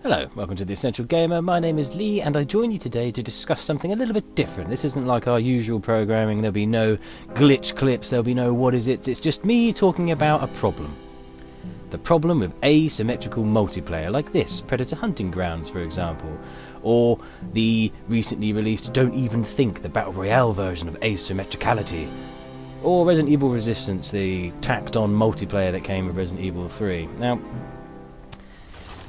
Hello, welcome to The Essential Gamer. My name is Lee and I join you today to discuss something a little bit different. This isn't like our usual programming, there'll be no glitch clips, there'll be no what is it, it's just me talking about a problem. The problem with asymmetrical multiplayer like this, Predator Hunting Grounds for example, or the recently released Don't Even Think, the Battle Royale version of asymmetricality, or Resident Evil Resistance, the tacked on multiplayer that came with Resident Evil 3. Now,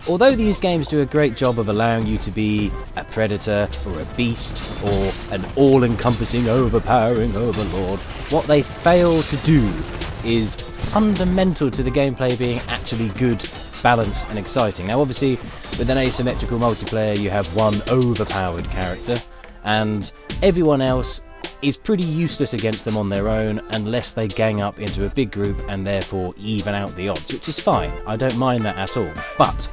although these games do a great job of allowing you to be a predator or a beast or an all-encompassing overpowering overlord, what they fail to do is fundamental to the gameplay being actually good, balanced and exciting. Now obviously with an asymmetrical multiplayer you have one overpowered character and everyone else is pretty useless against them on their own unless they gang up into a big group and therefore even out the odds, which is fine, I don't mind that at all. But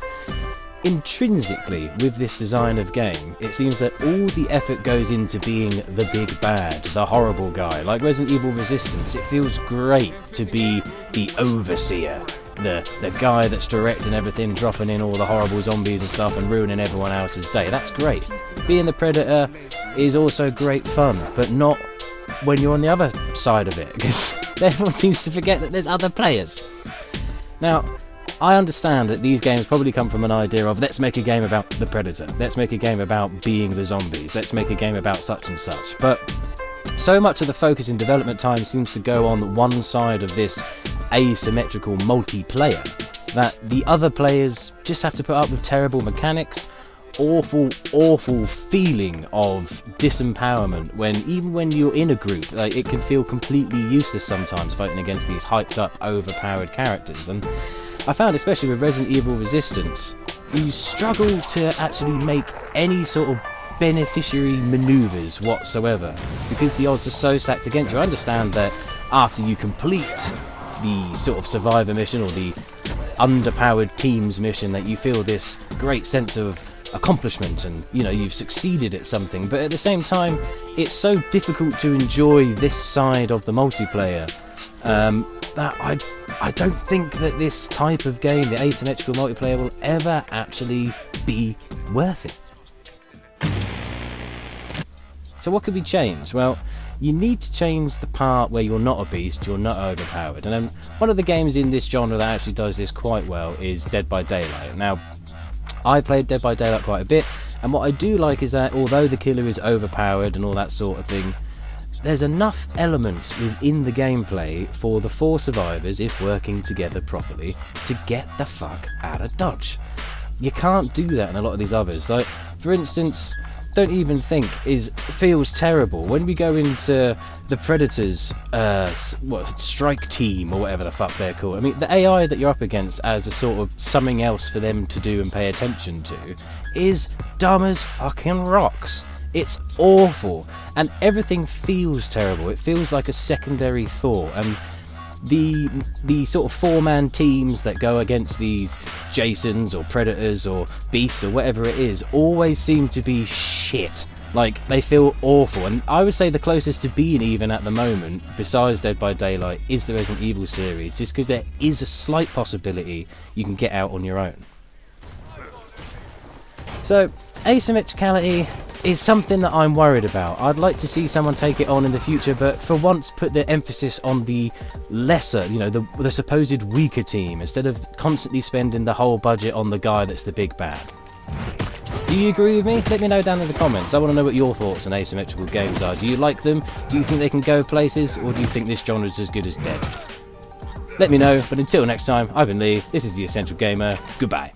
intrinsically with this design of game, it seems that all the effort goes into being the big bad, the horrible guy. Like Resident Evil Resistance, it feels great to be the overseer, the guy that's directing everything, dropping in all the horrible zombies and stuff and ruining everyone else's day. That's great. Being the predator is also great fun, but not when you're on the other side of it, because everyone seems to forget that there's other players. Now, I understand that these games probably come from an idea of let's make a game about the predator, let's make a game about being the zombies, let's make a game about such and such, but so much of the focus in development time seems to go on one side of this asymmetrical multiplayer that the other players just have to put up with terrible mechanics, awful feeling of disempowerment when even when you're in a group, like, it can feel completely useless sometimes fighting against these hyped up overpowered characters. And I found especially with Resident Evil Resistance you struggle to actually make any sort of beneficiary maneuvers whatsoever because the odds are so stacked against you. I understand that after you complete the sort of survivor mission or the underpowered teams mission that you feel this great sense of accomplishment and you've succeeded at something, but at the same time it's so difficult to enjoy this side of the multiplayer that I don't think that this type of game, the asymmetrical multiplayer, will ever actually be worth it. So what could be changed? Well, you need to change the part where you're not a beast, you're not overpowered. And one of the games in this genre that actually does this quite well is Dead by Daylight. Now, I played Dead by Daylight quite a bit, and what I do like is that although the killer is overpowered and all that sort of thing, there's enough elements within the gameplay for the 4 survivors, if working together properly, to get the fuck out of Dodge. You can't do that in a lot of these others. Like, for instance, Don't Even Think feels terrible. When we go into the Predators strike team or whatever the fuck they're called, I mean, the AI that you're up against as a sort of something else for them to do and pay attention to is dumb as fucking rocks. It's awful and everything feels terrible. It feels like a secondary thought, and the sort of 4-man teams that go against these Jasons or Predators or Beasts or whatever it is always seem to be shit. Like, they feel awful, and I would say the closest to being even at the moment, besides Dead by Daylight, is the Resident Evil series, just because there is a slight possibility you can get out on your own. So, asymmetricality is something that I'm worried about. I'd like to see someone take it on in the future, but for once put the emphasis on the lesser, the supposed weaker team, instead of constantly spending the whole budget on the guy that's the big bad. Do you agree with me? Let me know down in the comments. I want to know what your thoughts on asymmetrical games are. Do you like them? Do you think they can go places? Or do you think this genre is as good as dead? Let me know, but until next time, I've been Lee, this is The Essential Gamer, goodbye.